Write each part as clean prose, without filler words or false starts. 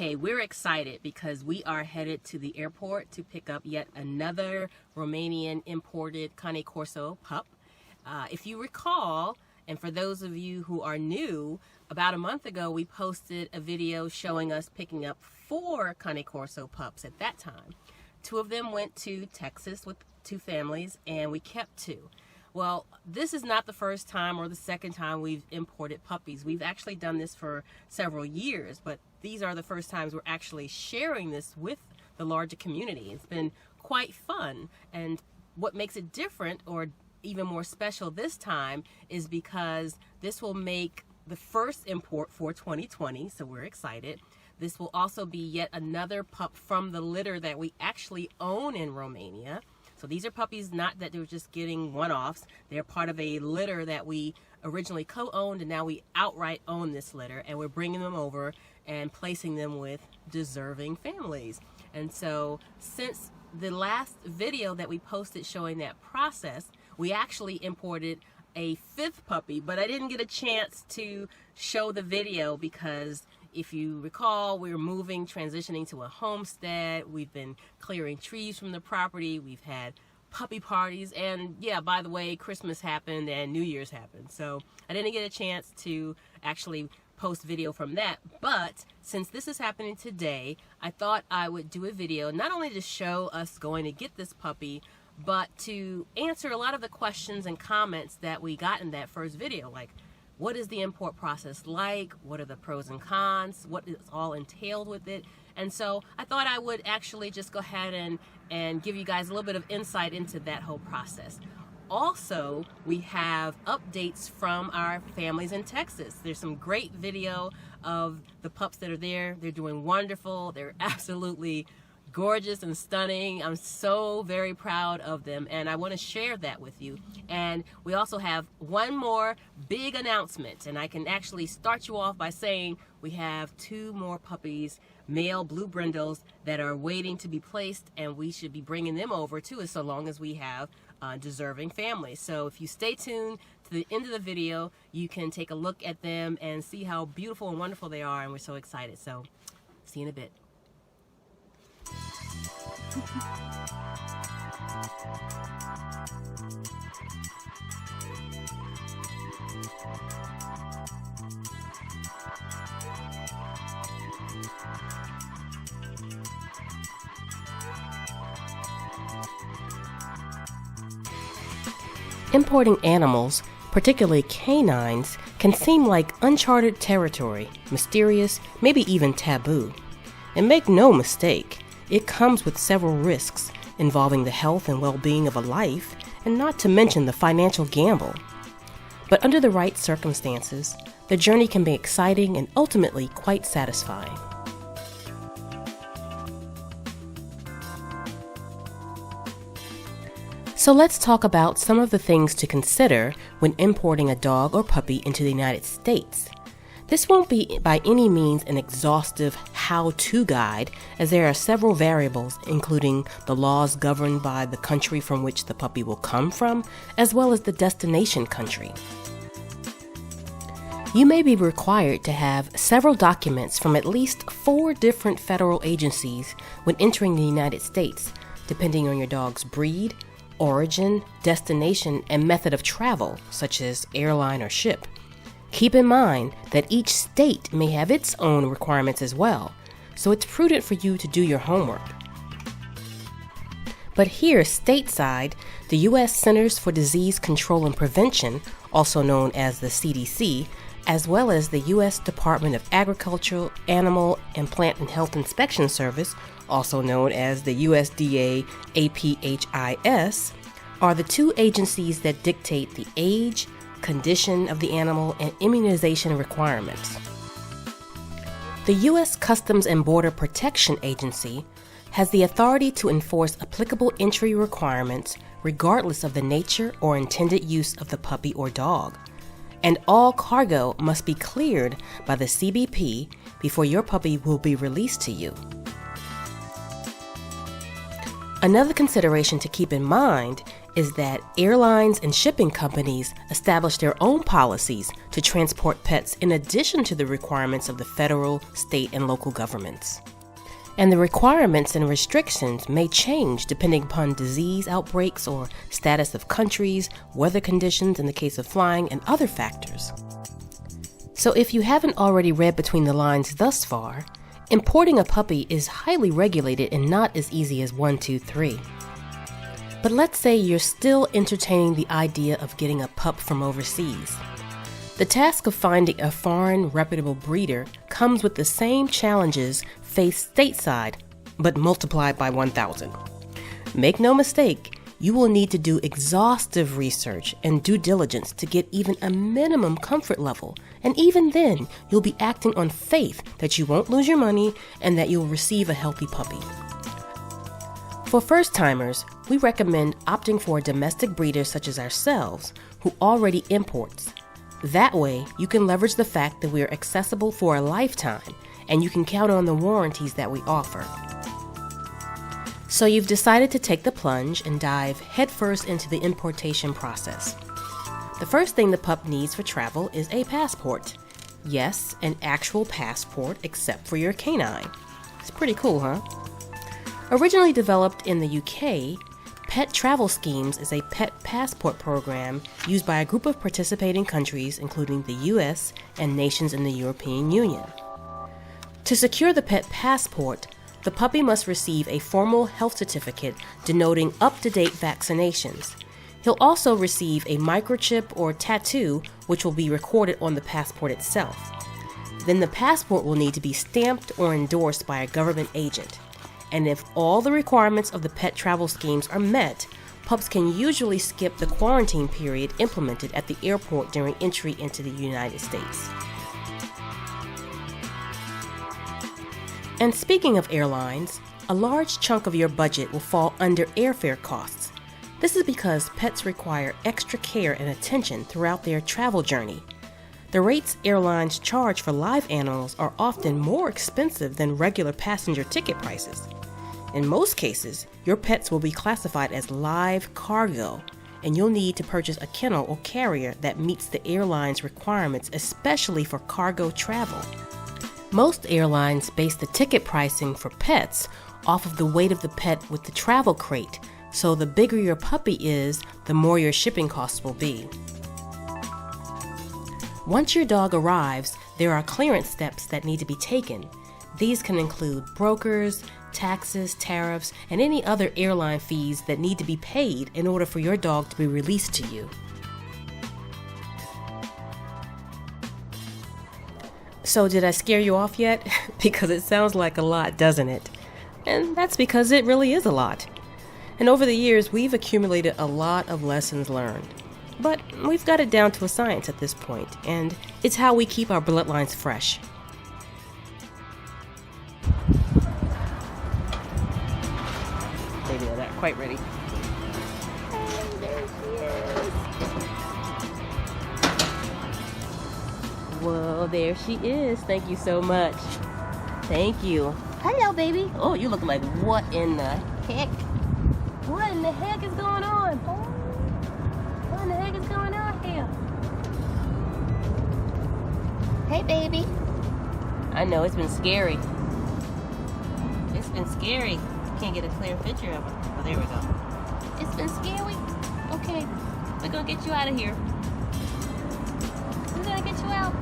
Okay, we're excited because we are headed to the airport to pick up yet another Romanian imported Cane Corso pup. If you recall, and for those of you who are new, about a month ago we posted a video showing us picking up 4 Cane Corso pups at that time. 2 of them went to Texas with 2 families, and we kept 2. Well, this is not the first time or the second time we've imported puppies. We've actually done this for several years, but these are the first times we're actually sharing this with the larger community. It's been quite fun, and what makes it different or even more special this time is because this will make the first import for 2020, so we're excited. This will also be yet another pup from the litter that we actually own in Romania. So these are puppies not that they're just getting one-offs. They're part of a litter that we originally co-owned, and now we outright own this litter, and we're bringing them over and placing them with deserving families. And so since the last video that we posted showing that process, we actually imported a 5th puppy, but I didn't get a chance to show the video because if you recall, we were moving, transitioning to a homestead. We've been clearing trees from the property. We've had puppy parties. And yeah, by the way, Christmas happened and New Year's happened. So I didn't get a chance to actually post video from that. But since this is happening today, I thought I would do a video not only to show us going to get this puppy, but to answer a lot of the questions and comments that we got in that first video, like, what is the import process like? What are the pros and cons? What is all entailed with it? And so I thought I would actually just go ahead and give you guys a little bit of insight into that whole process. Also, we have updates from our families in Texas. There's some great video of the pups that are there. They're doing wonderful. They're absolutely gorgeous and stunning. I'm so very proud of them, and I want to share that with you. And we also have one more big announcement, and I can actually start you off by saying we have 2 more puppies, male blue brindles, that are waiting to be placed, and we should be bringing them over to us so long as we have deserving families. So if you stay tuned to the end of the video, you can take a look at them and see how beautiful and wonderful they are, and we're so excited. So see you in a bit. Importing animals, particularly canines, can seem like uncharted territory, mysterious, maybe even taboo. And make no mistake, it comes with several risks involving the health and well-being of a life, and not to mention the financial gamble. But under the right circumstances, the journey can be exciting and ultimately quite satisfying. So let's talk about some of the things to consider when importing a dog or puppy into the United States. This won't be by any means an exhaustive how-to guide, as there are several variables, including the laws governed by the country from which the puppy will come from, as well as the destination country. You may be required to have several documents from at least 4 different federal agencies when entering the United States, depending on your dog's breed, origin, destination, and method of travel, such as airline or ship. Keep in mind that each state may have its own requirements as well, so it's prudent for you to do your homework. But here, stateside, the U.S. Centers for Disease Control and Prevention, also known as the CDC, as well as the U.S. Department of Agriculture, Animal and Plant and Health Inspection Service, also known as the USDA APHIS, are the 2 agencies that dictate the age, condition of the animal, and immunization requirements. The U.S. Customs and Border Protection Agency has the authority to enforce applicable entry requirements regardless of the nature or intended use of the puppy or dog. And all cargo must be cleared by the CBP before your puppy will be released to you. Another consideration to keep in mind is that airlines and shipping companies establish their own policies to transport pets in addition to the requirements of the federal, state, and local governments. And the requirements and restrictions may change depending upon disease outbreaks or status of countries, weather conditions in the case of flying, and other factors. So if you haven't already read between the lines thus far, importing a puppy is highly regulated and not as easy as 1, 2, 3. But let's say you're still entertaining the idea of getting a pup from overseas. The task of finding a foreign, reputable breeder comes with the same challenges faced stateside, but multiplied by 1,000. Make no mistake, you will need to do exhaustive research and due diligence to get even a minimum comfort level, and even then, you'll be acting on faith that you won't lose your money and that you'll receive a healthy puppy. For first-timers, we recommend opting for a domestic breeder such as ourselves, who already imports. That way, you can leverage the fact that we are accessible for a lifetime, and you can count on the warranties that we offer. So you've decided to take the plunge and dive headfirst into the importation process. The first thing the pup needs for travel is a passport. Yes, an actual passport except for your canine. It's pretty cool, huh? Originally developed in the UK, Pet Travel Schemes is a pet passport program used by a group of participating countries, including the US and nations in the European Union. To secure the pet passport, the puppy must receive a formal health certificate denoting up-to-date vaccinations. He'll also receive a microchip or tattoo, which will be recorded on the passport itself. Then the passport will need to be stamped or endorsed by a government agent. And if all the requirements of the pet travel schemes are met, pups can usually skip the quarantine period implemented at the airport during entry into the United States. And speaking of airlines, a large chunk of your budget will fall under airfare costs. This is because pets require extra care and attention throughout their travel journey. The rates airlines charge for live animals are often more expensive than regular passenger ticket prices. In most cases, your pets will be classified as live cargo, and you'll need to purchase a kennel or carrier that meets the airline's requirements, especially for cargo travel. Most airlines base the ticket pricing for pets off of the weight of the pet with the travel crate, so the bigger your puppy is, the more your shipping costs will be. Once your dog arrives, there are clearance steps that need to be taken. These can include brokers, taxes, tariffs, and any other airline fees that need to be paid in order for your dog to be released to you. So did I scare you off yet? Because it sounds like a lot, doesn't it? And that's because it really is a lot. And over the years, we've accumulated a lot of lessons learned. But we've got it down to a science at this point, and it's how we keep our bloodlines fresh. Maybe they're not quite ready. Hey, there she is. Well, there she is. Thank you so much. Thank you. Hello, baby. Oh, you look like what in the heck? What in the heck is going on? What in the heck is going on here? Hey, baby. I know, it's been scary. It's been scary. Can't get a clear picture of her. Oh, there we go. It's been scary? Okay. We're gonna get you out of here. We're gonna get you out.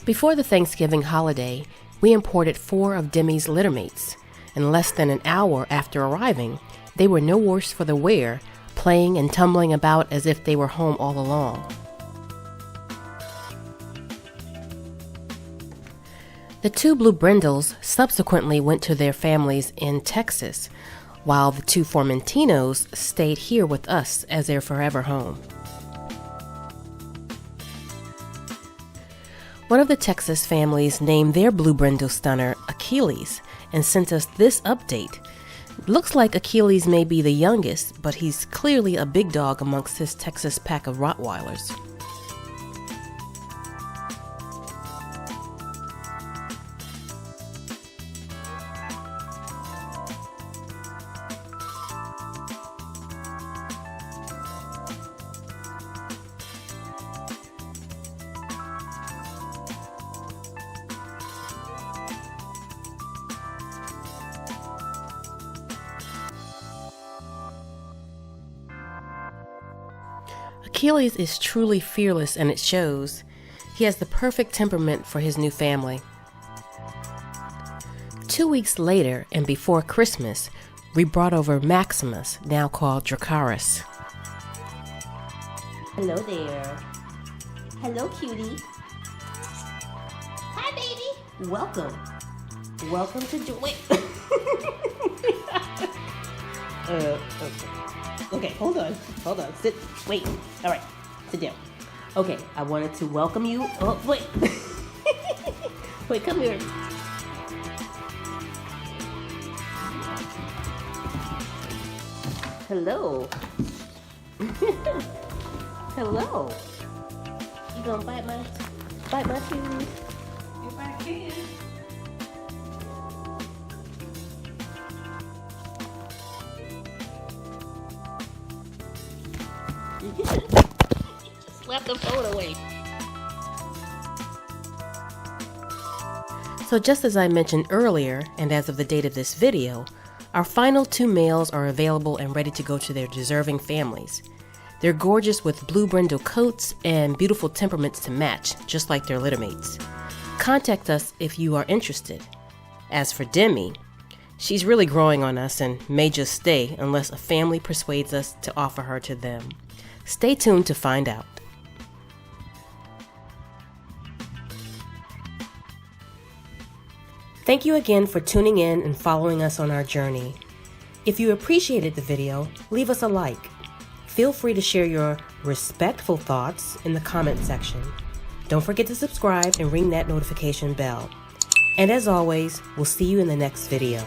Before the Thanksgiving holiday, we imported 4 of Demi's littermates, and less than an hour after arriving, they were no worse for the wear, playing and tumbling about as if they were home all along. The 2 blue brindles subsequently went to their families in Texas, while the 2 Formentinos stayed here with us as their forever home. One of the Texas families named their blue brindle stunner Achilles and sent us this update. Looks like Achilles may be the youngest, but he's clearly a big dog amongst his Texas pack of Rottweilers. Achilles is truly fearless, and it shows. He has the perfect temperament for his new family. 2 weeks later, and before Christmas, we brought over Maximus, now called Dracarys. Hello there. Hello, cutie. Hi, baby. Welcome. Welcome to wait. Okay, hold on. Sit. Wait. All right, sit down. Okay, I wanted to welcome you. Oh, wait. Wait, come here. Hello. Hello. You gonna bite my shoes? If I can. Slap the phone away. So just as I mentioned earlier, and as of the date of this video, our final 2 males are available and ready to go to their deserving families. They're gorgeous with blue brindle coats and beautiful temperaments to match, just like their littermates. Contact us if you are interested. As for Demi, she's really growing on us and may just stay unless a family persuades us to offer her to them. Stay tuned to find out. Thank you again for tuning in and following us on our journey. If you appreciated the video, leave us a like. Feel free to share your respectful thoughts in the comment section. Don't forget to subscribe and ring that notification bell. And as always, we'll see you in the next video.